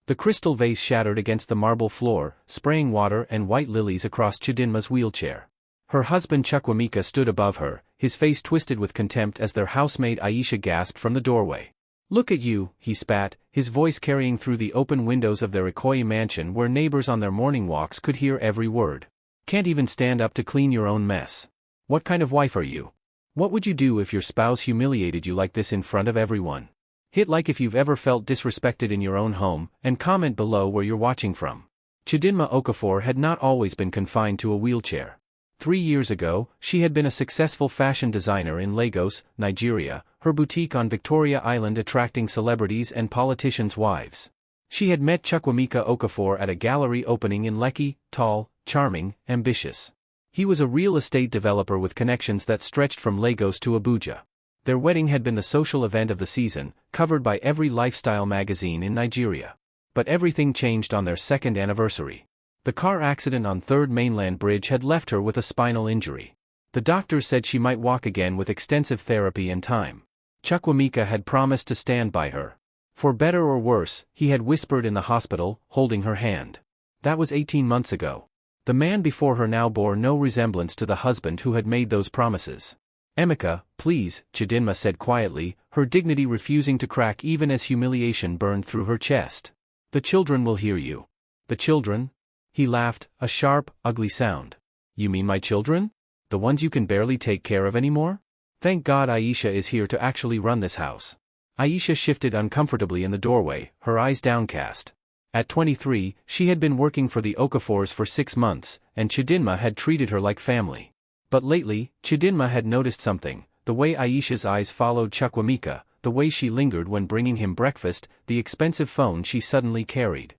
The crystal vase shattered against the marble floor, spraying water and white lilies across Chidinma's wheelchair. Her husband Chukwuemeka stood above her, his face twisted with contempt as their housemaid Aisha gasped from the doorway. "Look at you," he spat, his voice carrying through the open windows of their Ikoyi mansion where neighbors on their morning walks could hear every word. "Can't even stand up to clean your own mess. What kind of wife are you? What would you do if your spouse humiliated you like this in front of everyone? Hit like if you've ever felt disrespected in your own home, and comment below where you're watching from." Chidinma Okafor had not always been confined to a wheelchair. 3 years ago, she had been a successful fashion designer in Lagos, Nigeria, her boutique on Victoria Island attracting celebrities and politicians' wives. She had met Chukwuemeka Okafor at a gallery opening in Lekki, tall, charming, ambitious. He was a real estate developer with connections that stretched from Lagos to Abuja. Their wedding had been the social event of the season, covered by every lifestyle magazine in Nigeria. But everything changed on their second anniversary. The car accident on 3rd Mainland Bridge had left her with a spinal injury. The doctors said she might walk again with extensive therapy and time. Chukwuemeka had promised to stand by her. For better or worse, he had whispered in the hospital, holding her hand. That was 18 months ago. The man before her now bore no resemblance to the husband who had made those promises. "Emeka, please," Chidinma said quietly, her dignity refusing to crack even as humiliation burned through her chest. "The children will hear you." "The children?" He laughed, a sharp, ugly sound. "You mean my children? The ones you can barely take care of anymore? Thank God Aisha is here to actually run this house." Aisha shifted uncomfortably in the doorway, her eyes downcast. At 23, she had been working for the Okafors for 6 months, and Chidinma had treated her like family. But lately, Chidinma had noticed something: the way Aisha's eyes followed Chukwuemeka, the way she lingered when bringing him breakfast, the expensive phone she suddenly carried.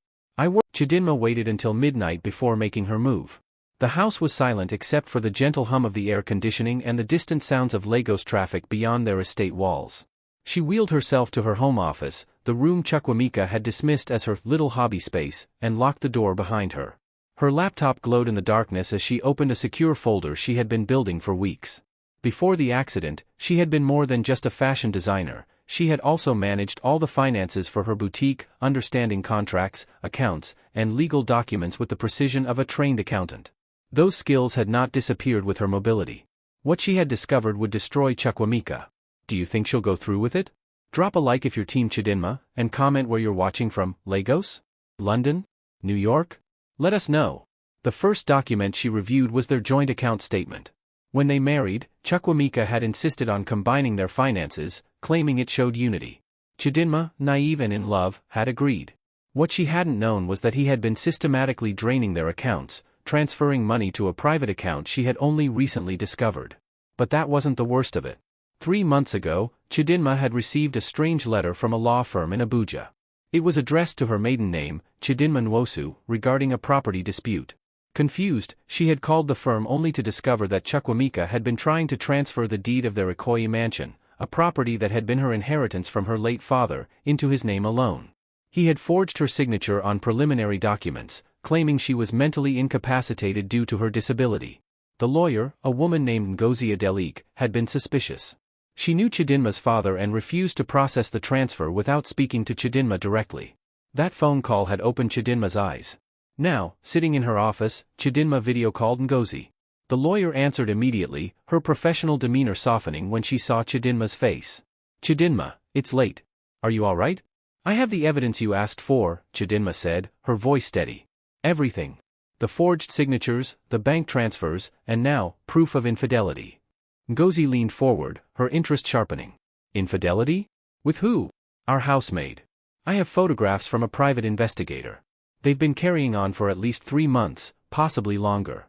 Chidinma waited until midnight before making her move. The house was silent except for the gentle hum of the air conditioning and the distant sounds of Lagos traffic beyond their estate walls. She wheeled herself to her home office, the room Chukwuemeka had dismissed as her little hobby space, and locked the door behind her. Her laptop glowed in the darkness as she opened a secure folder she had been building for weeks. Before the accident, she had been more than just a fashion designer. She had also managed all the finances for her boutique, understanding contracts, accounts, and legal documents with the precision of a trained accountant. Those skills had not disappeared with her mobility. What she had discovered would destroy Chukwuemeka. Do you think she'll go through with it? Drop a like if you're Team Chidinma, and comment where you're watching from: Lagos? London? New York? Let us know. The first document she reviewed was their joint account statement. When they married, Chukwuemeka had insisted on combining their finances, claiming it showed unity. Chidinma, naive and in love, had agreed. What she hadn't known was that he had been systematically draining their accounts, transferring money to a private account she had only recently discovered. But that wasn't the worst of it. 3 months ago, Chidinma had received a strange letter from a law firm in Abuja. It was addressed to her maiden name, Chidinma Nwosu, regarding a property dispute. Confused, she had called the firm only to discover that Chukwuemeka had been trying to transfer the deed of their Ikoyi mansion, a property that had been her inheritance from her late father, into his name alone. He had forged her signature on preliminary documents, claiming she was mentally incapacitated due to her disability. The lawyer, a woman named Ngozi Adelik, had been suspicious. She knew Chidinma's father and refused to process the transfer without speaking to Chidinma directly. That phone call had opened Chidinma's eyes. Now, sitting in her office, Chidinma video-called Ngozi. The lawyer answered immediately, her professional demeanor softening when she saw Chidinma's face. "Chidinma, it's late. Are you all right?" "I have the evidence you asked for," Chidinma said, her voice steady. "Everything. The forged signatures, the bank transfers, and now, proof of infidelity." Ngozi leaned forward, her interest sharpening. "Infidelity? With who?" "Our housemaid. I have photographs from a private investigator. They've been carrying on for at least 3 months, possibly longer.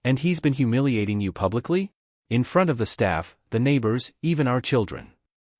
And he's been humiliating you publicly? In front of the staff, the neighbors, even our children."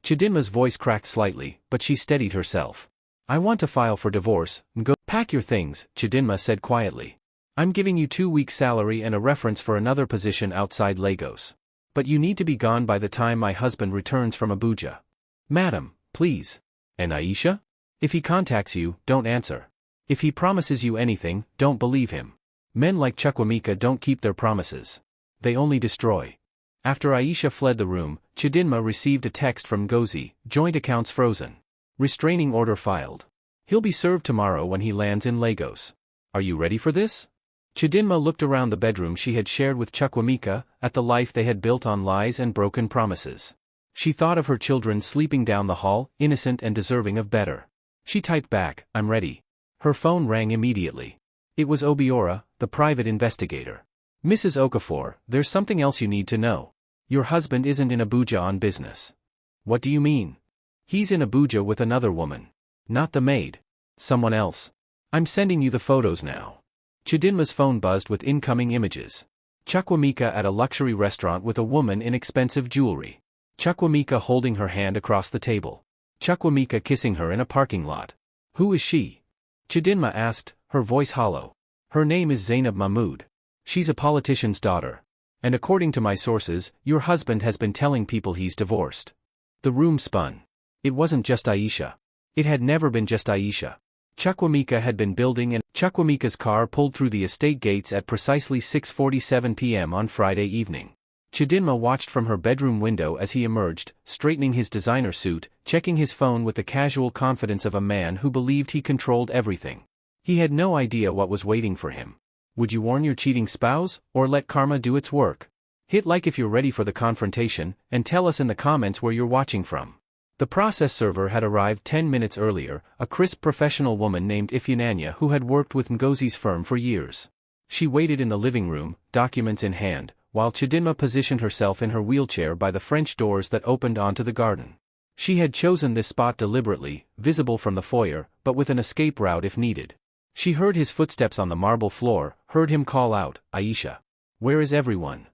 Chidinma's voice cracked slightly, but she steadied herself. "I want to file for divorce, Pack your things," Chidinma said quietly. "I'm giving you 2 weeks' salary and a reference for another position outside Lagos. But you need to be gone by the time my husband returns from Abuja." "Madam, please." "And Aisha? If he contacts you, don't answer. If he promises you anything, don't believe him. Men like Chukwuemeka don't keep their promises. They only destroy." After Aisha fled the room, Chidinma received a text from Ngozi: "Joint accounts frozen. Restraining order filed." He'll be served tomorrow when he lands in Lagos. Are you ready for this? Chidinma looked around the bedroom she had shared with Chukwuemeka, at the life they had built on lies and broken promises. She thought of her children sleeping down the hall, innocent and deserving of better. She typed back, "I'm ready." Her phone rang immediately. It was Obiora, the private investigator. "Mrs. Okafor, there's something else you need to know. Your husband isn't in Abuja on business." "What do you mean?" "He's in Abuja with another woman. Not the maid. Someone else. I'm sending you the photos now." Chidinma's phone buzzed with incoming images. Chukwuemeka at a luxury restaurant with a woman in expensive jewelry. Chukwuemeka holding her hand across the table. Chukwuemeka kissing her in a parking lot. "Who is she?" Chidinma asked, her voice hollow. "Her name is Zainab Mahmood. She's a politician's daughter. And according to my sources, your husband has been telling people he's divorced." The room spun. It wasn't just Aisha. It had never been just Aisha. Chukwuemeka had been building, and Chukwuemeka's car pulled through the estate gates at precisely 6:47 p.m. on Friday evening. Chidinma watched from her bedroom window as he emerged, straightening his designer suit, checking his phone with the casual confidence of a man who believed he controlled everything. He had no idea what was waiting for him. Would you warn your cheating spouse, or let karma do its work? Hit like if you're ready for the confrontation, and tell us in the comments where you're watching from. The process server had arrived 10 minutes earlier, a crisp professional woman named Ifeananya who had worked with Ngozi's firm for years. She waited in the living room, documents in hand, while Chidinma positioned herself in her wheelchair by the French doors that opened onto the garden. She had chosen this spot deliberately, visible from the foyer, but with an escape route if needed. She heard his footsteps on the marble floor, heard him call out, "Aisha. Where is everyone?"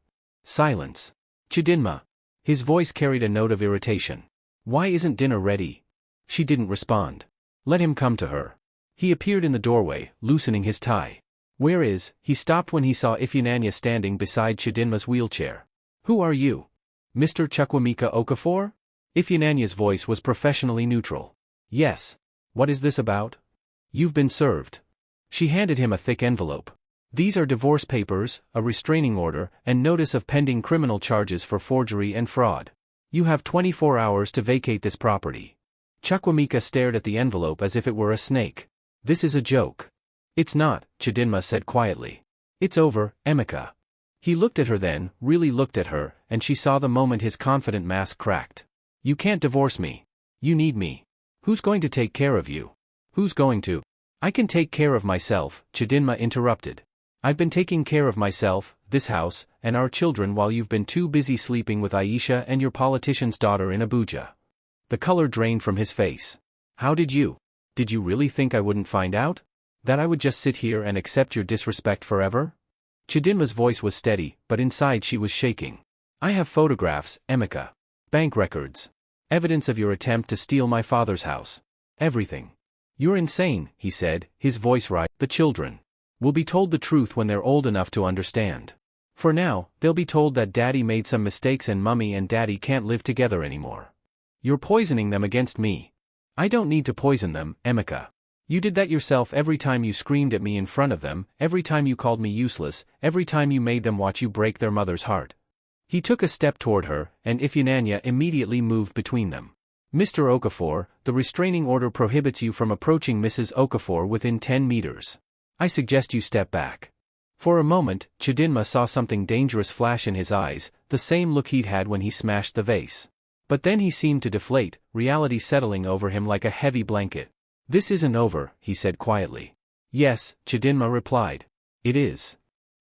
Silence. "Chidinma." His voice carried a note of irritation. "Why isn't dinner ready?" She didn't respond. Let him come to her. He appeared in the doorway, loosening his tie. "Where is?" He stopped when he saw Ifeananya standing beside Chidinma's wheelchair. "Who are you? Mr. Chukwuemeka Okafor?" Ifeanyanya's voice was professionally neutral. "Yes. What is this about?" "You've been served." She handed him a thick envelope. "These are divorce papers, a restraining order, and notice of pending criminal charges for forgery and fraud. You have 24 hours to vacate this property." Chukwuemeka stared at the envelope as if it were a snake. "This is a joke." "It's not," Chidinma said quietly. "It's over, Emeka." He looked at her then, really looked at her, and she saw the moment his confident mask cracked. "You can't divorce me. You need me. Who's going to take care of you?" "Who's going to?" "I can take care of myself," Chidinma interrupted. "I've been taking care of myself, this house, and our children while you've been too busy sleeping with Aisha and your politician's daughter in Abuja." The color drained from his face. "How did you? Did you really think I wouldn't find out? That I would just sit here and accept your disrespect forever?" Chidinma's voice was steady, but inside she was shaking. "I have photographs, Emeka. Bank records. Evidence of your attempt to steal my father's house. Everything." "You're insane," he said, his voice rising. "The children will be told the truth when they're old enough to understand. For now, they'll be told that daddy made some mistakes and mummy and daddy can't live together anymore. You're poisoning them against me." "I don't need to poison them, Emeka. You did that yourself every time you screamed at me in front of them, every time you called me useless, every time you made them watch you break their mother's heart." He took a step toward her, and Ifeananya immediately moved between them. "Mr. Okafor, the restraining order prohibits you from approaching Mrs. Okafor within 10 meters. I suggest you step back." For a moment, Chidinma saw something dangerous flash in his eyes, the same look he'd had when he smashed the vase. But then he seemed to deflate, reality settling over him like a heavy blanket. "This isn't over," he said quietly. "Yes," Chidinma replied. "It is."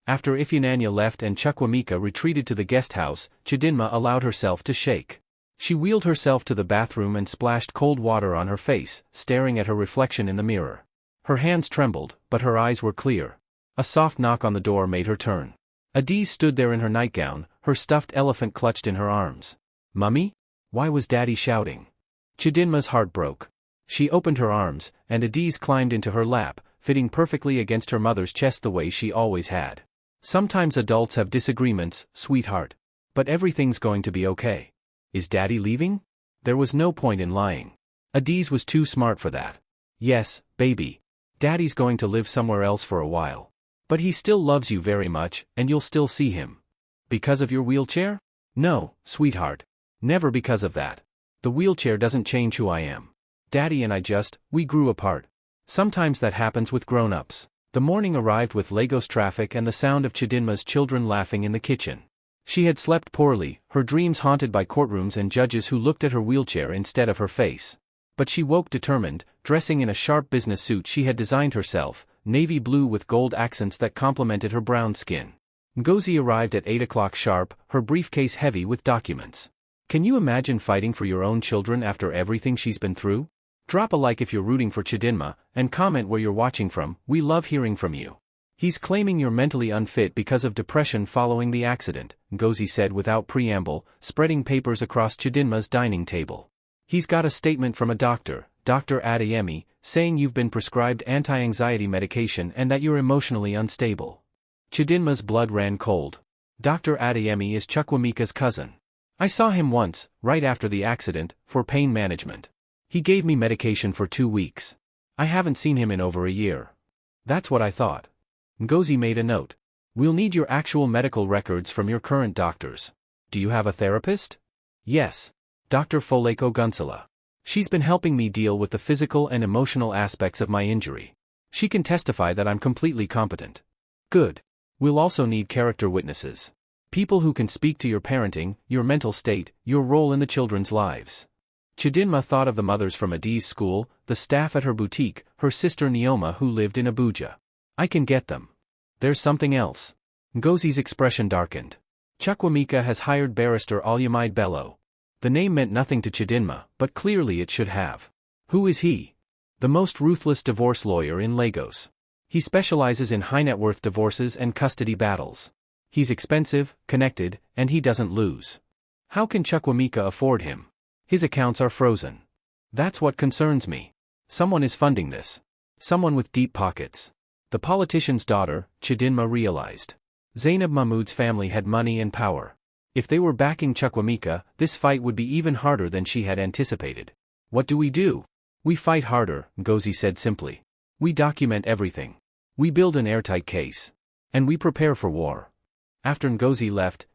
After Ifeananya left and Chukwuemeka retreated to the guest house, Chidinma allowed herself to shake. She wheeled herself to the bathroom and splashed cold water on her face, staring at her reflection in the mirror. Her hands trembled, but her eyes were clear. A soft knock on the door made her turn. Adiz stood there in her nightgown, her stuffed elephant clutched in her arms. "Mummy?" Why was Daddy shouting? Chidinma's heart broke. She opened her arms, and Adiz climbed into her lap, fitting perfectly against her mother's chest the way she always had. "Sometimes adults have disagreements, sweetheart. But everything's going to be okay." "Is Daddy leaving?" There was no point in lying. Adiz was too smart for that. "Yes, baby. Daddy's going to live somewhere else for a while. But he still loves you very much, and you'll still see him." "Because of your wheelchair?" "No, sweetheart. Never because of that. The wheelchair doesn't change who I am. Daddy and I we grew apart. Sometimes that happens with grown-ups. The morning arrived with Lagos traffic and the sound of Chidinma's children laughing in the kitchen. She had slept poorly, her dreams haunted by courtrooms and judges who looked at her wheelchair instead of her face. But she woke determined, dressing in a sharp business suit she had designed herself, navy blue with gold accents that complemented her brown skin. Ngozi arrived at 8 o'clock sharp, her briefcase heavy with documents. Can you imagine fighting for your own children after everything she's been through? Drop a like if you're rooting for Chidinma, and comment where you're watching from. We love hearing from you. He's claiming you're mentally unfit because of depression following the accident, Ngozi said without preamble, spreading papers across Chidinma's dining table. He's got a statement from a doctor, Dr. Adeyemi, saying you've been prescribed anti-anxiety medication and that you're emotionally unstable. Chidinma's blood ran cold. Dr. Adeyemi is Chukwuemeka's cousin. I saw him once, right after the accident, for pain management. He gave me medication for 2 weeks. I haven't seen him in over a year. That's what I thought. Ngozi made a note. We'll need your actual medical records from your current doctors. Do you have a therapist? Yes. Dr. Foleko Gunsala. She's been helping me deal with the physical and emotional aspects of my injury. She can testify that I'm completely competent. Good. We'll also need character witnesses. People who can speak to your parenting, your mental state, your role in the children's lives. Chidinma thought of the mothers from Adi's school, the staff at her boutique, her sister Neoma who lived in Abuja. I can get them. There's something else. Ngozi's expression darkened. Chukwuemeka has hired barrister Olumide Bello. The name meant nothing to Chidinma, but clearly it should have. Who is he? The most ruthless divorce lawyer in Lagos. He specializes in high-net-worth divorces and custody battles. He's expensive, connected, and he doesn't lose. How can Chukwuemeka afford him? His accounts are frozen. That's what concerns me. Someone is funding this. Someone with deep pockets. The politician's daughter, Chidinma realized. Zainab Mahmoud's family had money and power. If they were backing Chukwuemeka, this fight would be even harder than she had anticipated. What do? We fight harder, Ngozi said simply. We document everything. We build an airtight case. And we prepare for war. After Ngozi left,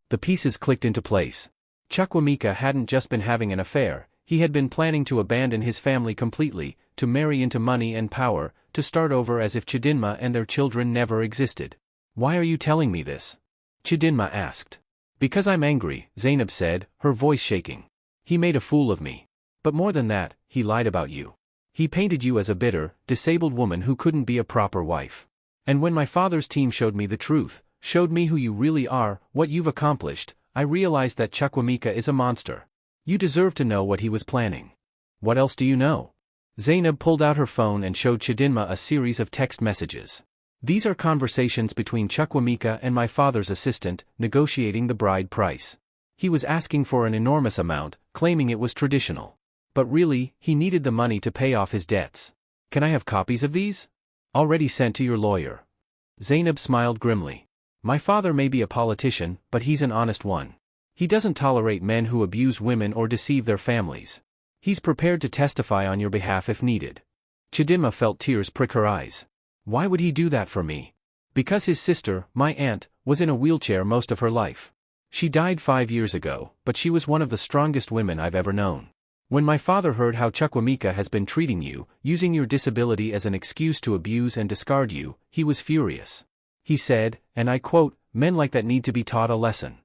the pieces clicked into place. Chukwuemeka hadn't just been having an affair, he had been planning to abandon his family completely, to marry into money and power, to start over as if Chidinma and their children never existed. Why are you telling me this? Chidinma asked. Because I'm angry, Zainab said, her voice shaking. He made a fool of me. But more than that, he lied about you. He painted you as a bitter, disabled woman who couldn't be a proper wife. And when my father's team showed me the truth, showed me who you really are, what you've accomplished, I realized that Chukwuemeka is a monster. You deserve to know what he was planning. What else do you know? Zainab pulled out her phone and showed Chidinma a series of text messages. These are conversations between Chukwuemeka and my father's assistant, negotiating the bride price. He was asking for an enormous amount, claiming it was traditional. But really, he needed the money to pay off his debts. Can I have copies of these? Already sent to your lawyer. Zainab smiled grimly. My father may be a politician, but he's an honest one. He doesn't tolerate men who abuse women or deceive their families. He's prepared to testify on your behalf if needed. Chidinma felt tears prick her eyes. Why would he do that for me? Because his sister, my aunt, was in a wheelchair most of her life. She died 5 years ago, but she was one of the strongest women I've ever known. When my father heard how Chukwuemeka has been treating you, using your disability as an excuse to abuse and discard you, he was furious. He said, and I quote, "Men like that need to be taught a lesson."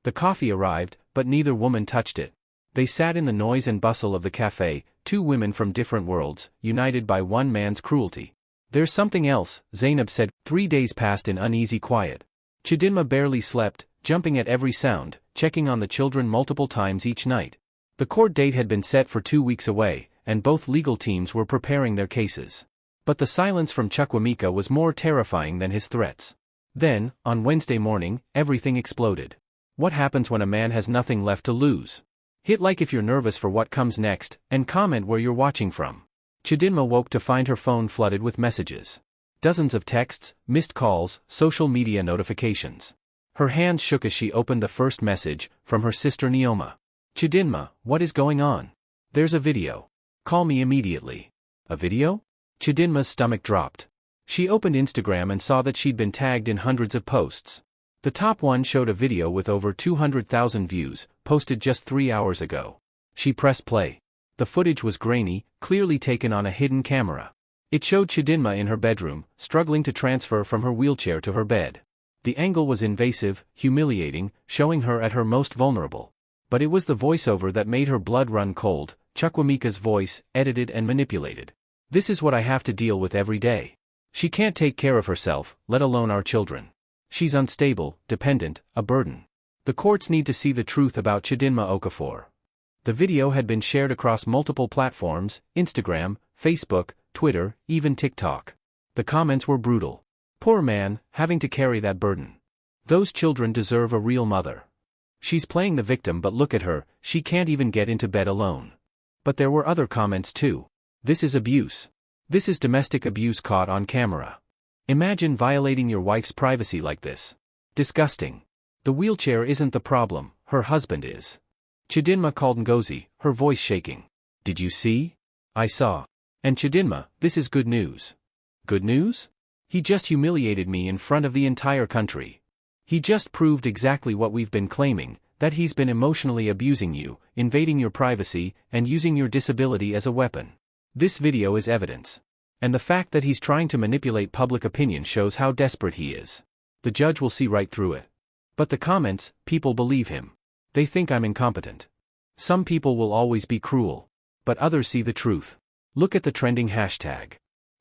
The coffee arrived, but neither woman touched it. They sat in the noise and bustle of the cafe, two women from different worlds, united by one man's cruelty. There's something else, Zainab said. 3 days passed in uneasy quiet. Chidinma barely slept, jumping at every sound, checking on the children multiple times each night. The court date had been set for 2 weeks away, and both legal teams were preparing their cases. But the silence from Chukwuemeka was more terrifying than his threats. Then, on Wednesday morning, everything exploded. What happens when a man has nothing left to lose? Hit like if you're nervous for what comes next, and comment where you're watching from. Chidinma woke to find her phone flooded with messages. Dozens of texts, missed calls, social media notifications. Her hands shook as she opened the first message, from her sister Neoma. Chidinma, what is going on? There's a video. Call me immediately. A video? Chidinma's stomach dropped. She opened Instagram and saw that she'd been tagged in hundreds of posts. The top one showed a video with over 200,000 views, posted just 3 hours ago. She pressed play. The footage was grainy, clearly taken on a hidden camera. It showed Chidinma in her bedroom, struggling to transfer from her wheelchair to her bed. The angle was invasive, humiliating, showing her at her most vulnerable. But it was the voiceover that made her blood run cold, Chukwuemeka's voice, edited and manipulated. This is what I have to deal with every day. She can't take care of herself, let alone our children. She's unstable, dependent, a burden. The courts need to see the truth about Chidinma Okafor. The video had been shared across multiple platforms, Instagram, Facebook, Twitter, even TikTok. The comments were brutal. Poor man, having to carry that burden. Those children deserve a real mother. She's playing the victim, but look at her, she can't even get into bed alone. But there were other comments too. This is abuse. This is domestic abuse caught on camera. Imagine violating your wife's privacy like this. Disgusting. The wheelchair isn't the problem, her husband is. Chidinma called Ngozi, her voice shaking. Did you see? I saw. And Chidinma, this is good news. Good news? He just humiliated me in front of the entire country. He just proved exactly what we've been claiming, that he's been emotionally abusing you, invading your privacy, and using your disability as a weapon. This video is evidence. And the fact that he's trying to manipulate public opinion shows how desperate he is. The judge will see right through it. But the comments, people believe him. They think I'm incompetent. Some people will always be cruel. But others see the truth. Look at the trending hashtag.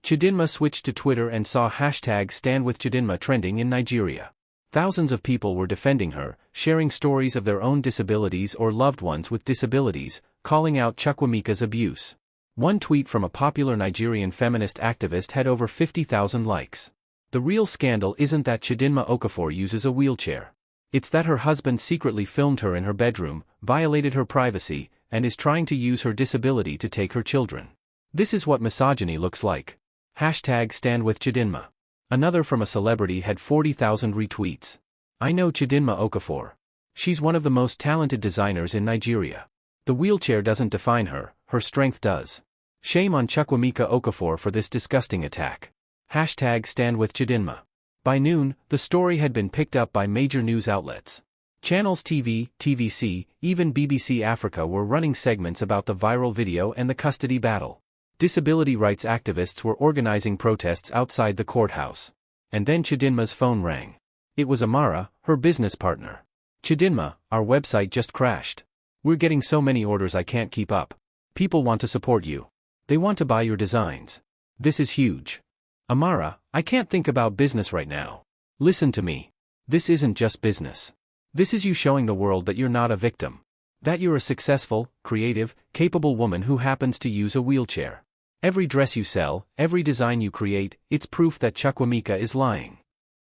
Chidinma switched to Twitter and saw hashtag #StandWithChidinma trending in Nigeria. Thousands of people were defending her, sharing stories of their own disabilities or loved ones with disabilities, calling out Chukwuemeka's abuse. One tweet from a popular Nigerian feminist activist had over 50,000 likes. The real scandal isn't that Chidinma Okafor uses a wheelchair. It's that her husband secretly filmed her in her bedroom, violated her privacy, and is trying to use her disability to take her children. This is what misogyny looks like. Hashtag #StandWithChidinma. Another from a celebrity had 40,000 retweets. I know Chidinma Okafor. She's one of the most talented designers in Nigeria. The wheelchair doesn't define her, her strength does. Shame on Chukwuemeka Okafor for this disgusting attack. Hashtag #StandWithChidinma. By noon, the story had been picked up by major news outlets. Channels TV, TVC, even BBC Africa were running segments about the viral video and the custody battle. Disability rights activists were organizing protests outside the courthouse. And then Chidinma's phone rang. It was Amara, her business partner. Chidinma, our website just crashed. We're getting so many orders I can't keep up. People want to support you. They want to buy your designs. This is huge. Amara, I can't think about business right now. Listen to me. This isn't just business. This is you showing the world that you're not a victim. That you're a successful, creative, capable woman who happens to use a wheelchair. Every dress you sell, every design you create, it's proof that Chukwuemeka is lying.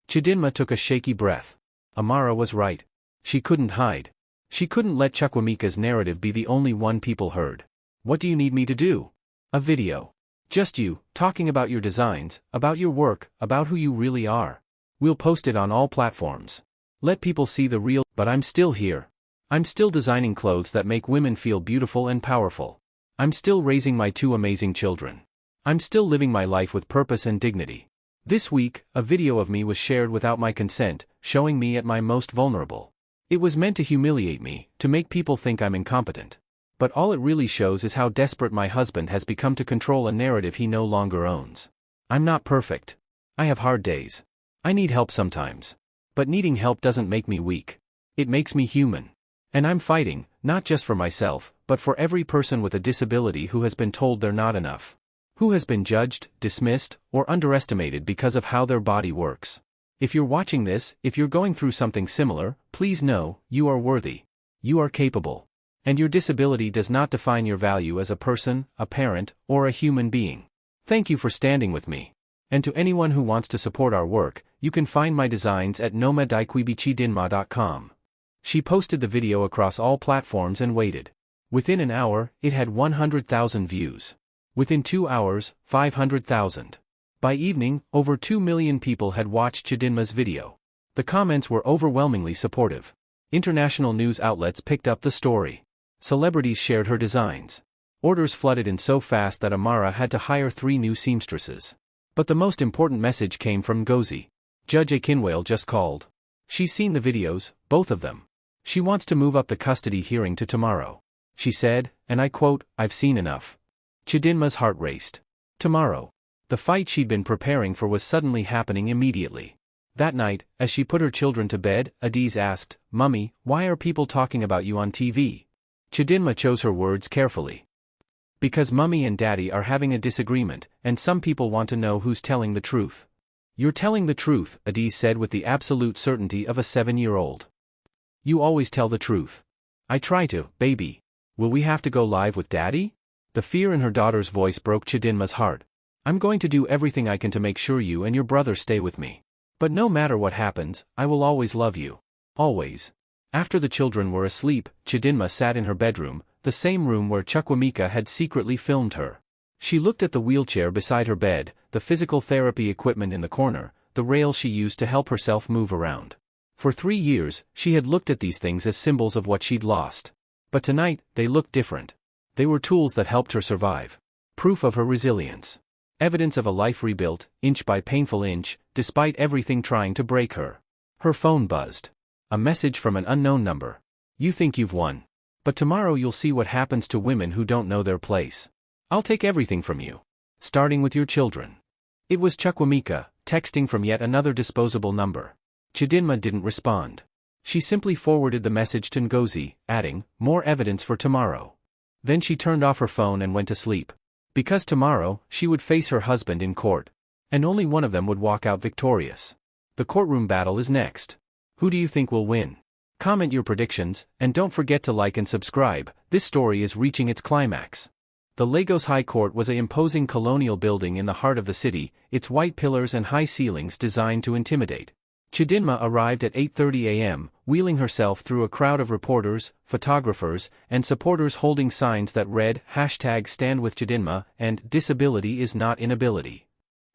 Chidinma took a shaky breath. Amara was right. She couldn't hide. She couldn't let Chukwuemeka's narrative be the only one people heard. What do you need me to do? A video. Just you, talking about your designs, about your work, about who you really are. We'll post it on all platforms. Let people see the real, but I'm still here. I'm still designing clothes that make women feel beautiful and powerful. I'm still raising my 2 amazing children. I'm still living my life with purpose and dignity. This week, a video of me was shared without my consent, showing me at my most vulnerable. It was meant to humiliate me, to make people think I'm incompetent. But all it really shows is how desperate my husband has become to control a narrative he no longer owns. I'm not perfect. I have hard days. I need help sometimes. But needing help doesn't make me weak. It makes me human. And I'm fighting, not just for myself, but for every person with a disability who has been told they're not enough. Who has been judged, dismissed, or underestimated because of how their body works. If you're watching this, if you're going through something similar, please know, you are worthy. You are capable. And your disability does not define your value as a person, a parent, or a human being. Thank you for standing with me. And to anyone who wants to support our work, you can find my designs at nomadikwibichdinma.com. She posted the video across all platforms and waited. Within an hour, it had 100,000 views. Within 2 hours, 500,000. By evening, over 2 million people had watched Chidinma's video. The comments were overwhelmingly supportive. International news outlets picked up the story. Celebrities shared her designs. Orders flooded in so fast that Amara had to hire 3 new seamstresses. But the most important message came from Ngozi. Judge Akinwale just called. She's seen the videos, both of them. She wants to move up the custody hearing to tomorrow. She said, and I quote, "I've seen enough." Chidinma's heart raced. Tomorrow. The fight she'd been preparing for was suddenly happening immediately. That night, as she put her children to bed, Adiz asked, "Mummy, why are people talking about you on TV?" Chidinma chose her words carefully. "Because Mummy and Daddy are having a disagreement, and some people want to know who's telling the truth." "You're telling the truth," Adiz said with the absolute certainty of a 7-year-old. "You always tell the truth." "I try to, baby. Will we have to go live with Daddy?" The fear in her daughter's voice broke Chidinma's heart. "I'm going to do everything I can to make sure you and your brother stay with me. But no matter what happens, I will always love you. Always." After the children were asleep, Chidinma sat in her bedroom, the same room where Chukwuemeka had secretly filmed her. She looked at the wheelchair beside her bed, the physical therapy equipment in the corner, the rail she used to help herself move around. For 3 years, she had looked at these things as symbols of what she'd lost. But tonight, they looked different. They were tools that helped her survive. Proof of her resilience. Evidence of a life rebuilt, inch by painful inch, despite everything trying to break her. Her phone buzzed. A message from an unknown number. "You think you've won. But tomorrow you'll see what happens to women who don't know their place. I'll take everything from you. Starting with your children." It was Chukwuemeka, texting from yet another disposable number. Chidinma didn't respond. She simply forwarded the message to Ngozi, adding, "More evidence for tomorrow." Then she turned off her phone and went to sleep. Because tomorrow, she would face her husband in court. And only one of them would walk out victorious. The courtroom battle is next. Who do you think will win? Comment your predictions, and don't forget to like and subscribe. This story is reaching its climax. The Lagos High Court was an imposing colonial building in the heart of the city, its white pillars and high ceilings designed to intimidate. Chidinma arrived at 8:30 a.m., wheeling herself through a crowd of reporters, photographers, and supporters holding signs that read #StandWithChidinma and "Disability is not inability."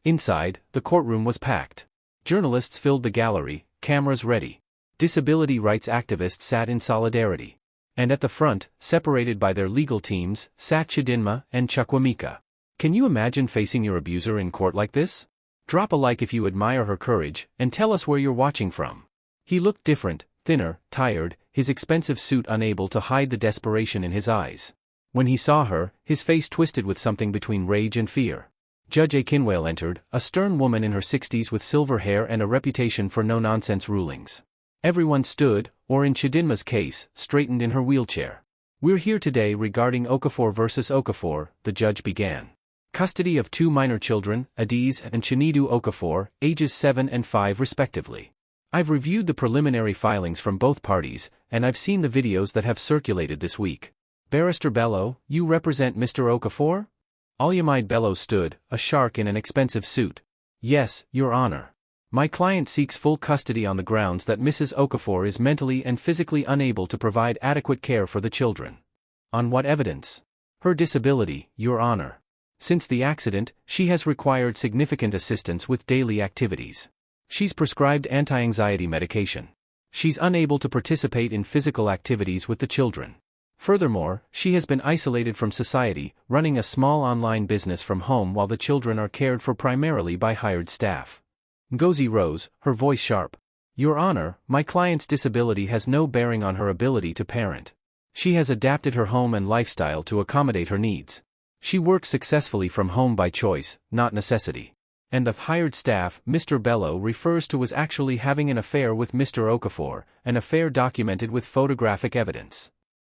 Inside, the courtroom was packed. Journalists filled the gallery, cameras ready. Disability rights activists sat in solidarity. And at the front, separated by their legal teams, sat Chidinma and Chukwuemeka. Can you imagine facing your abuser in court like this? Drop a like if you admire her courage, and tell us where you're watching from. He looked different, thinner, tired, his expensive suit unable to hide the desperation in his eyes. When he saw her, his face twisted with something between rage and fear. Judge Akinwale entered, a stern woman in her 60s with silver hair and a reputation for no-nonsense rulings. Everyone stood, or in Chidinma's case, straightened in her wheelchair. "We're here today regarding Okafor versus Okafor," the judge began. Custody of 2 minor children, Adiz and Chinedu Okafor, ages 7 and 5 respectively. I've reviewed the preliminary filings from both parties, and I've seen the videos that have circulated this week. Barrister Bello, you represent Mr. Okafor? Alyamide Bello stood, a shark in an expensive suit. "Yes, Your Honor. My client seeks full custody on the grounds that Mrs. Okafor is mentally and physically unable to provide adequate care for the children." "On what evidence?" "Her disability, Your Honor. Since the accident, she has required significant assistance with daily activities. She's prescribed anti-anxiety medication. She's unable to participate in physical activities with the children. Furthermore, she has been isolated from society, running a small online business from home while the children are cared for primarily by hired staff." Ngozi rose, her voice sharp. "Your Honor, my client's disability has no bearing on her ability to parent. She has adapted her home and lifestyle to accommodate her needs. She works successfully from home by choice, not necessity. And the hired staff Mr. Bello refers to was actually having an affair with Mr. Okafor, an affair documented with photographic evidence."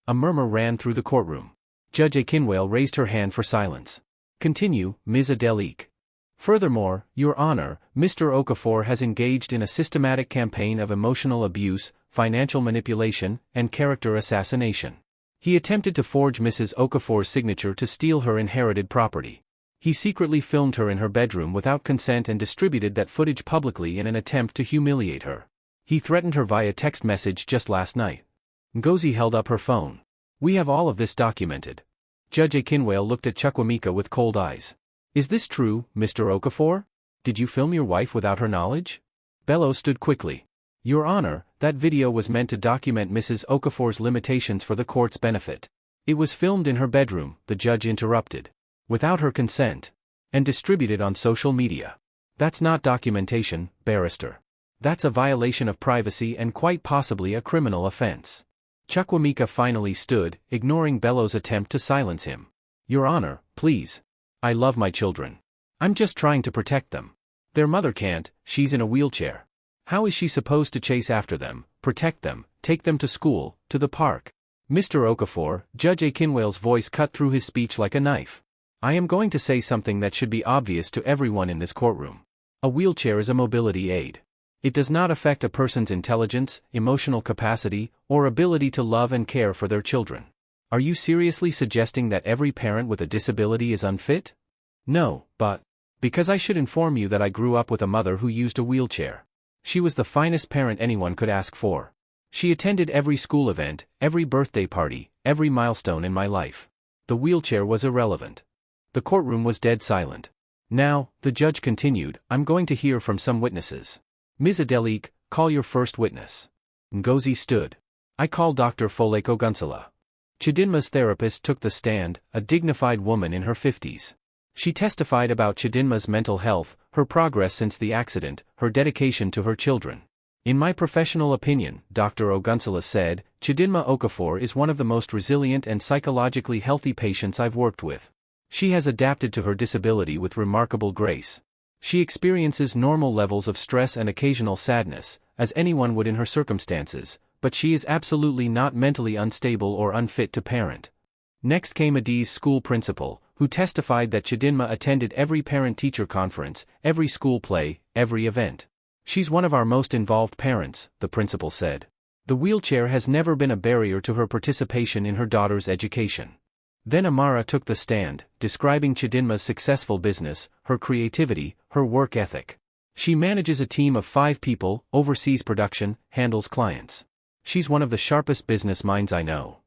A murmur ran through the courtroom. Judge Akinwale raised her hand for silence. "Continue, Ms. Adelik." "Furthermore, Your Honor, Mr. Okafor has engaged in a systematic campaign of emotional abuse, financial manipulation, and character assassination. He attempted to forge Mrs. Okafor's signature to steal her inherited property. He secretly filmed her in her bedroom without consent and distributed that footage publicly in an attempt to humiliate her. He threatened her via text message just last night." Ngozi held up her phone. "We have all of this documented." Judge Akinwale looked at Chukwuemeka with cold eyes. "Is this true, Mr. Okafor? Did you film your wife without her knowledge?" Bello stood quickly. "Your Honor, that video was meant to document Mrs. Okafor's limitations for the court's benefit. It was filmed in her bedroom," the judge interrupted. "Without her consent. And distributed on social media. That's not documentation, barrister. That's a violation of privacy and quite possibly a criminal offense." Chukwuemeka finally stood, ignoring Bello's attempt to silence him. "Your Honor, please. I love my children. I'm just trying to protect them. Their mother can't, she's in a wheelchair. How is she supposed to chase after them, protect them, take them to school, to the park? Mr. Okafor, Judge Akinwale's voice cut through his speech like a knife. I am going to say something that should be obvious to everyone in this courtroom. A wheelchair is a mobility aid. It does not affect a person's intelligence, emotional capacity, or ability to love and care for their children. Are you seriously suggesting that every parent with a disability is unfit? No, but because I should inform you that I grew up with a mother who used a wheelchair. She was the finest parent anyone could ask for. She attended every school event, every birthday party, every milestone in my life. The wheelchair was irrelevant. The courtroom was dead silent. Now, the judge continued, I'm going to hear from some witnesses. Ms. Adelik, call your first witness. Ngozi stood. I call Dr. Foleko Gunsala. Chidinma's therapist took the stand, a dignified woman in her 50s. She testified about Chidinma's mental health, her progress since the accident, her dedication to her children. In my professional opinion, Dr. Ogunsala said, Chidinma Okafor is one of the most resilient and psychologically healthy patients I've worked with. She has adapted to her disability with remarkable grace. She experiences normal levels of stress and occasional sadness, as anyone would in her circumstances, but she is absolutely not mentally unstable or unfit to parent. Next came Adi's school principal, who testified that Chidinma attended every parent-teacher conference, every school play, every event. She's one of our most involved parents, the principal said. The wheelchair has never been a barrier to her participation in her daughter's education. Then Amara took the stand, describing Chidinma's successful business, her creativity, her work ethic. She manages a team of 5 people, oversees production, handles clients. She's one of the sharpest business minds I know.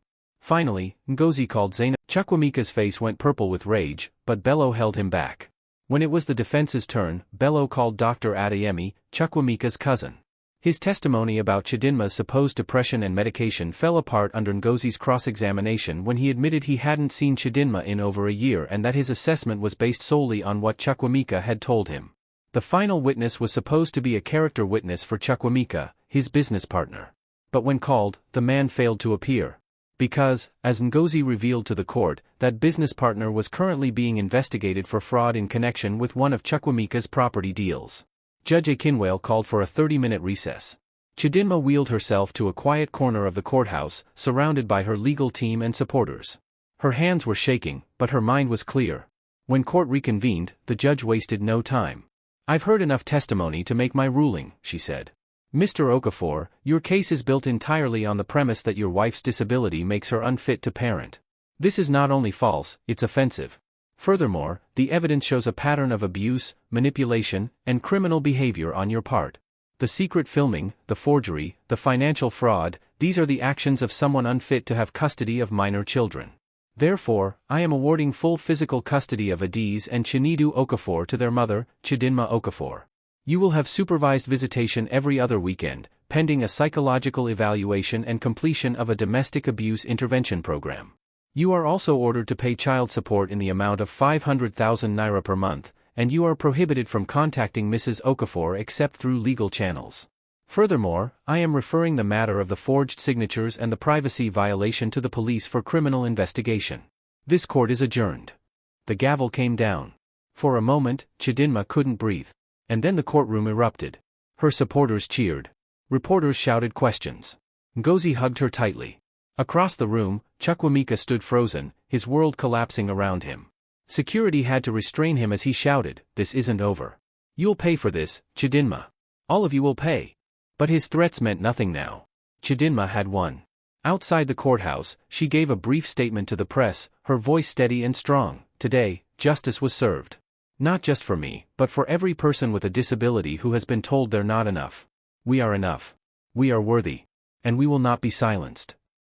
Finally, Ngozi called Zainab. Chukwuemeka's face went purple with rage, but Bello held him back. When it was the defense's turn, Bello called Dr. Adeyemi, Chukwuemeka's cousin. His testimony about Chidinma's supposed depression and medication fell apart under Ngozi's cross-examination when he admitted he hadn't seen Chidinma in over a year and that his assessment was based solely on what Chukwuemeka had told him. The final witness was supposed to be a character witness for Chukwuemeka, his business partner. But when called, the man failed to appear. Because, as Ngozi revealed to the court, that business partner was currently being investigated for fraud in connection with one of Chukwuemeka's property deals. Judge Akinwale called for a 30-minute recess. Chidinma wheeled herself to a quiet corner of the courthouse, surrounded by her legal team and supporters. Her hands were shaking, but her mind was clear. When court reconvened, the judge wasted no time. I've heard enough testimony to make my ruling, she said. Mr. Okafor, your case is built entirely on the premise that your wife's disability makes her unfit to parent. This is not only false, it's offensive. Furthermore, the evidence shows a pattern of abuse, manipulation, and criminal behavior on your part. The secret filming, the forgery, the financial fraud, these are the actions of someone unfit to have custody of minor children. Therefore, I am awarding full physical custody of Adiz and Chinedu Okafor to their mother, Chidinma Okafor. You will have supervised visitation every other weekend, pending a psychological evaluation and completion of a domestic abuse intervention program. You are also ordered to pay child support in the amount of 500,000 naira per month, and you are prohibited from contacting Mrs. Okafor except through legal channels. Furthermore, I am referring the matter of the forged signatures and the privacy violation to the police for criminal investigation. This court is adjourned. The gavel came down. For a moment, Chidinma couldn't breathe. And then the courtroom erupted. Her supporters cheered. Reporters shouted questions. Ngozi hugged her tightly. Across the room, Chukwuemeka stood frozen, his world collapsing around him. Security had to restrain him as he shouted, "This isn't over. You'll pay for this, Chidinma. All of you will pay." But his threats meant nothing now. Chidinma had won. Outside the courthouse, she gave a brief statement to the press, her voice steady and strong. Today, justice was served. Not just for me, but for every person with a disability who has been told they're not enough. We are enough. We are worthy. And we will not be silenced.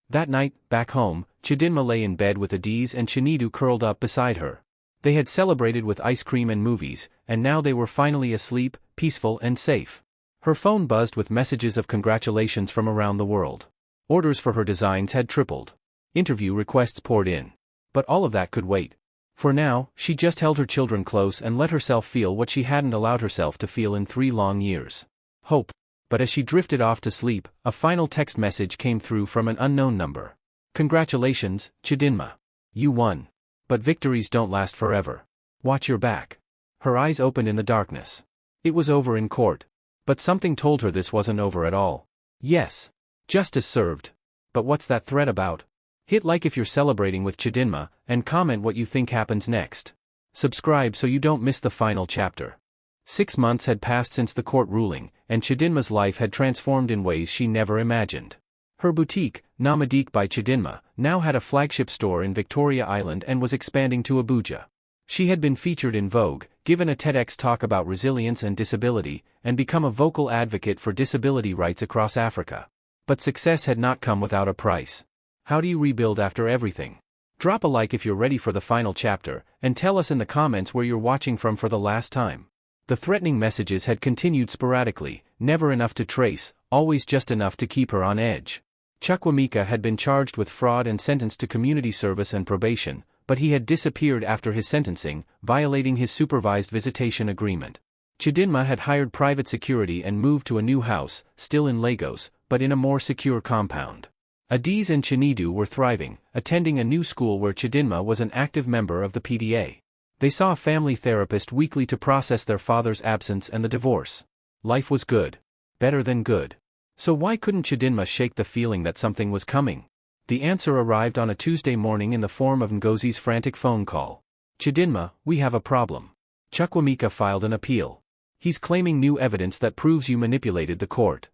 That night, back home, Chidinma lay in bed with Adiz and Chinedu curled up beside her. They had celebrated with ice cream and movies, and now they were finally asleep, peaceful and safe. Her phone buzzed with messages of congratulations from around the world. Orders for her designs had tripled. Interview requests poured in. But all of that could wait. For now, she just held her children close and let herself feel what she hadn't allowed herself to feel in 3 long years. Hope. But as she drifted off to sleep, a final text message came through from an unknown number. Congratulations, Chidinma. You won. But victories don't last forever. Watch your back. Her eyes opened in the darkness. It was over in court. But something told her this wasn't over at all. Yes. Justice served. But what's that threat about? Hit like if you're celebrating with Chidinma, and comment what you think happens next. Subscribe so you don't miss the final chapter. 6 months had passed since the court ruling, and Chidinma's life had transformed in ways she never imagined. Her boutique, Namadik by Chidinma, now had a flagship store in Victoria Island and was expanding to Abuja. She had been featured in Vogue, given a TEDx talk about resilience and disability, and become a vocal advocate for disability rights across Africa. But success had not come without a price. How do you rebuild after everything? Drop a like if you're ready for the final chapter, and tell us in the comments where you're watching from for the last time. The threatening messages had continued sporadically, never enough to trace, always just enough to keep her on edge. Chukwuemeka had been charged with fraud and sentenced to community service and probation, but he had disappeared after his sentencing, violating his supervised visitation agreement. Chidinma had hired private security and moved to a new house, still in Lagos, but in a more secure compound. Adiz and Chinedu were thriving, attending a new school where Chidinma was an active member of the PDA. They saw a family therapist weekly to process their father's absence and the divorce. Life was good. Better than good. So why couldn't Chidinma shake the feeling that something was coming? The answer arrived on a Tuesday morning in the form of Ngozi's frantic phone call. Chidinma, we have a problem. Chukwuemeka filed an appeal. He's claiming new evidence that proves you manipulated the court.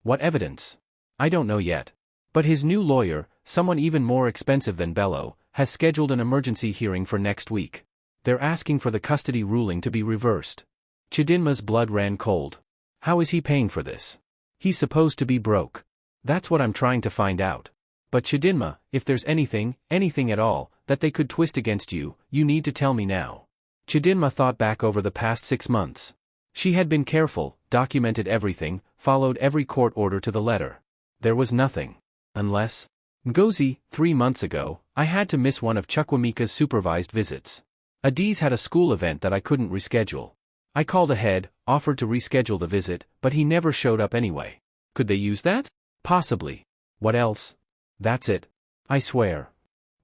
What evidence? I don't know yet. But his new lawyer, someone even more expensive than Bello, has scheduled an emergency hearing for next week. They're asking for the custody ruling to be reversed. Chidinma's blood ran cold. How is he paying for this? He's supposed to be broke. That's what I'm trying to find out. But Chidinma, if there's anything at all, that they could twist against you, you need to tell me now. Chidinma thought back over the past 6 months. She had been careful, documented everything, followed every court order to the letter. There was nothing. Unless, Ngozi, 3 months ago, I had to miss one of Chukwuemeka's supervised visits. Adiz had a school event that I couldn't reschedule. I called ahead, offered to reschedule the visit, but he never showed up anyway. Could they use that? Possibly. What else? That's it. I swear.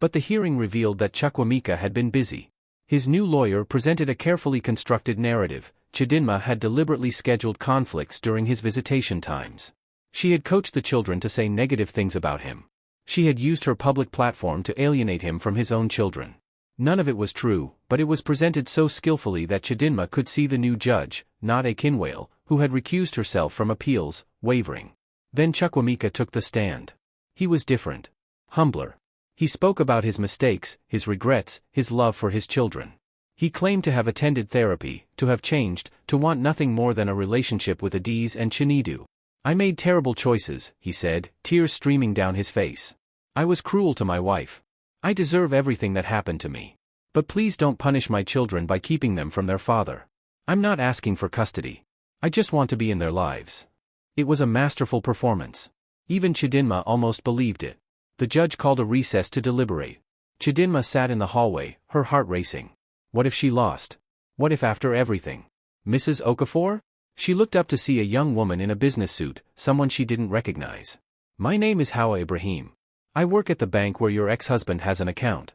But the hearing revealed that Chukwuemeka had been busy. His new lawyer presented a carefully constructed narrative. Chidinma had deliberately scheduled conflicts during his visitation times. She had coached the children to say negative things about him. She had used her public platform to alienate him from his own children. None of it was true, but it was presented so skillfully that Chidinma could see the new judge, not Akinwale, who had recused herself from appeals, wavering. Then Chukwuemeka took the stand. He was different. Humbler. He spoke about his mistakes, his regrets, his love for his children. He claimed to have attended therapy, to have changed, to want nothing more than a relationship with Adiz and Chinedu. I made terrible choices, he said, tears streaming down his face. I was cruel to my wife. I deserve everything that happened to me. But please don't punish my children by keeping them from their father. I'm not asking for custody. I just want to be in their lives. It was a masterful performance. Even Chidinma almost believed it. The judge called a recess to deliberate. Chidinma sat in the hallway, her heart racing. What if she lost? What if after everything? Mrs. Okafor? She looked up to see a young woman in a business suit, someone she didn't recognize. My name is Hawa Ibrahim. I work at the bank where your ex-husband has an account.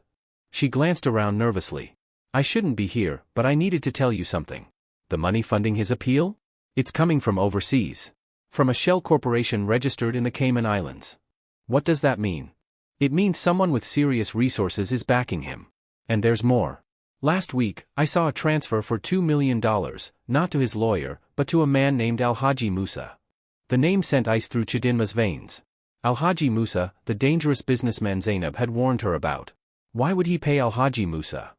She glanced around nervously. I shouldn't be here, but I needed to tell you something. The money funding his appeal? It's coming from overseas. From a shell corporation registered in the Cayman Islands. What does that mean? It means someone with serious resources is backing him. And there's more. Last week, I saw a transfer for $2 million, not to his lawyer, but to a man named Alhaji Musa. The name sent ice through Chidinma's veins. Alhaji Musa, the dangerous businessman Zainab had warned her about. Why would he pay Alhaji Musa?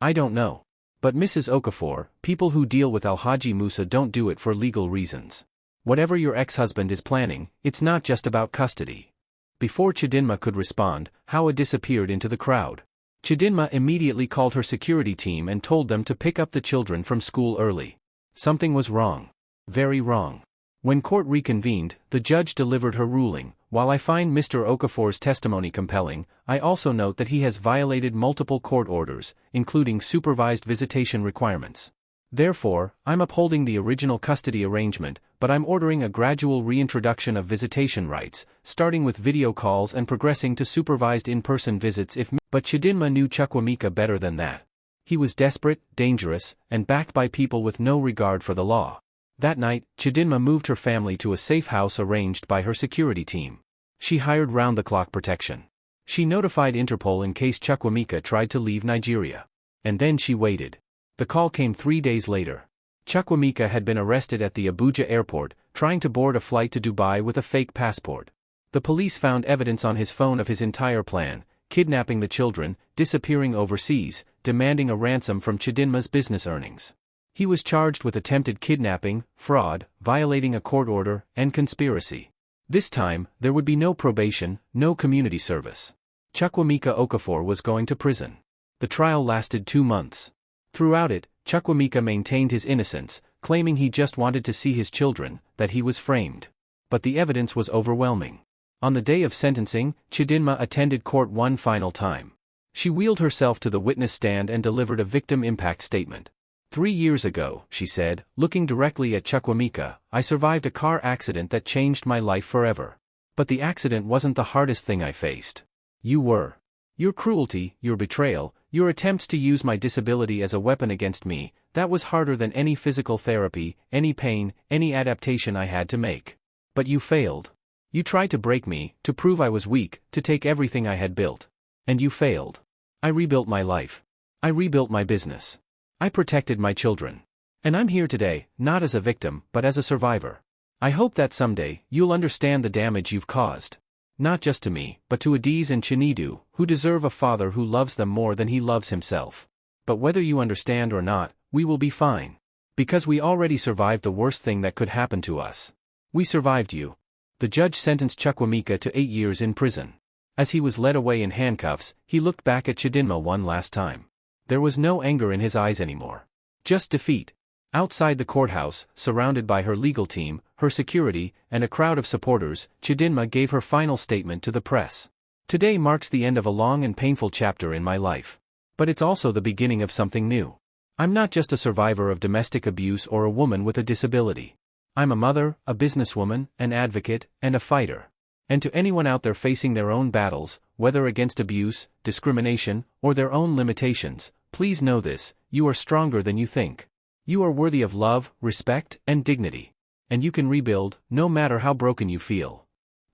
I don't know. But Mrs. Okafor, people who deal with Alhaji Musa don't do it for legal reasons. Whatever your ex-husband is planning, it's not just about custody. Before Chidinma could respond, Hawa disappeared into the crowd. Chidinma immediately called her security team and told them to pick up the children from school early. Something was wrong. Very wrong. When court reconvened, the judge delivered her ruling. While I find Mr. Okafor's testimony compelling, I also note that he has violated multiple court orders, including supervised visitation requirements. Therefore, I'm upholding the original custody arrangement, but I'm ordering a gradual reintroduction of visitation rights, starting with video calls and progressing to supervised in-person visits if. But Chidinma knew Chukwuemeka better than that. He was desperate, dangerous, and backed by people with no regard for the law. That night, Chidinma moved her family to a safe house arranged by her security team. She hired round-the-clock protection. She notified Interpol in case Chukwuemeka tried to leave Nigeria. And then she waited. The call came 3 days later. Chukwuemeka had been arrested at the Abuja airport, trying to board a flight to Dubai with a fake passport. The police found evidence on his phone of his entire plan: kidnapping the children, disappearing overseas, demanding a ransom from Chidinma's business earnings. He was charged with attempted kidnapping, fraud, violating a court order, and conspiracy. This time, there would be no probation, no community service. Chukwuemeka Okafor was going to prison. The trial lasted 2 months. Throughout it, Chukwuemeka maintained his innocence, claiming he just wanted to see his children, that he was framed. But the evidence was overwhelming. On the day of sentencing, Chidinma attended court one final time. She wheeled herself to the witness stand and delivered a victim impact statement. 3 years ago, she said, looking directly at Chukwuemeka, I survived a car accident that changed my life forever. But the accident wasn't the hardest thing I faced. You were. Your cruelty, your betrayal, your attempts to use my disability as a weapon against me, that was harder than any physical therapy, any pain, any adaptation I had to make. But you failed. You tried to break me, to prove I was weak, to take everything I had built. And you failed. I rebuilt my life. I rebuilt my business. I protected my children. And I'm here today, not as a victim, but as a survivor. I hope that someday, you'll understand the damage you've caused. Not just to me, but to Adis and Chinedu, who deserve a father who loves them more than he loves himself. But whether you understand or not, we will be fine. Because we already survived the worst thing that could happen to us. We survived you. The judge sentenced Chukwuemeka to 8 years in prison. As he was led away in handcuffs, he looked back at Chidinma one last time. There was no anger in his eyes anymore. Just defeat. Outside the courthouse, surrounded by her legal team, her security, and a crowd of supporters, Chidinma gave her final statement to the press. Today marks the end of a long and painful chapter in my life. But it's also the beginning of something new. I'm not just a survivor of domestic abuse or a woman with a disability. I'm a mother, a businesswoman, an advocate, and a fighter. And to anyone out there facing their own battles, whether against abuse, discrimination, or their own limitations, please know this: you are stronger than you think. You are worthy of love, respect, and dignity. And you can rebuild, no matter how broken you feel.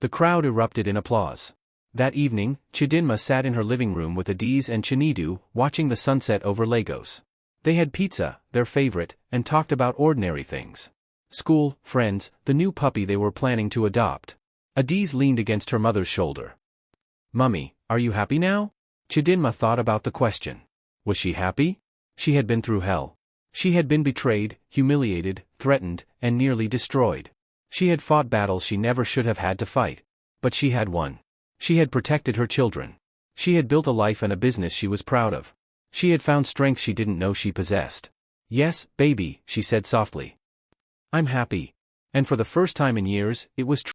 The crowd erupted in applause. That evening, Chidinma sat in her living room with Adis and Chinedu, watching the sunset over Lagos. They had pizza, their favorite, and talked about ordinary things. School, friends, the new puppy they were planning to adopt. Adis leaned against her mother's shoulder. Mummy, are you happy now? Chidinma thought about the question. Was she happy? She had been through hell. She had been betrayed, humiliated, threatened, and nearly destroyed. She had fought battles she never should have had to fight. But she had won. She had protected her children. She had built a life and a business she was proud of. She had found strength she didn't know she possessed. Yes, baby, she said softly. I'm happy. And for the first time in years, it was true.